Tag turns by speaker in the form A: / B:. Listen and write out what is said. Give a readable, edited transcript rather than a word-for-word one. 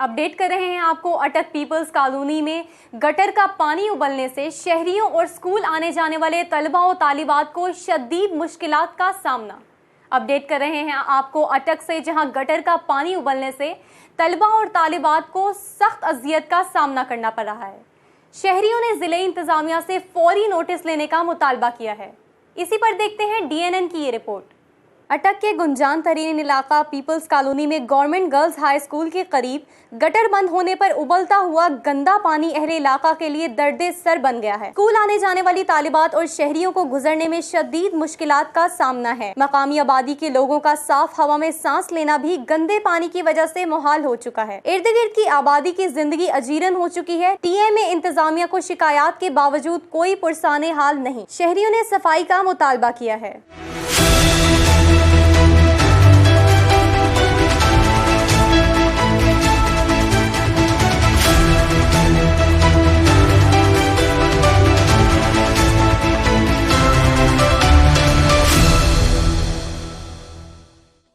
A: Update कर रहे हैं आपको। अटक पीपल्स कॉलोनी में गटर का पानी उबलने से शहरियों और स्कूल आने जाने वाले तलबा और तालिबात को शदीद मुश्किलात का सामना। अपडेट कर रहे हैं आपको अटक से, जहां गटर का पानी उबलने से तलबा और तालिबात को सख्त अजियत का सामना करना पड़ रहा है। शहरियों ने जिले इंतजामिया से फौरी नोटिस लेने का मुतालबा किया है। इसी पर देखते हैं DNN की ये रिपोर्ट। अटक के गुंजान तरीन इलाका पीपल्स कॉलोनी में गवर्नमेंट गर्ल्स हाई स्कूल के करीब गटर बंद होने पर उबलता हुआ गंदा पानी अहले इलाका के लिए दर्दे सर बन गया है। स्कूल आने जाने वाली तालिबात और शहरियों को गुजरने में शदीद मुश्किलात का सामना है। मकामी आबादी के लोगों का साफ हवा में सांस लेना भी गंदे पानी की वजह से मुहाल हो चुका है। इर्द गिर्द की आबादी की जिंदगी अजीरन हो चुकी है। TMA इंतजामिया को शिकायत के बावजूद कोई पुरसाने हाल नहीं। शहरियों ने सफाई का मुतालबा किया है।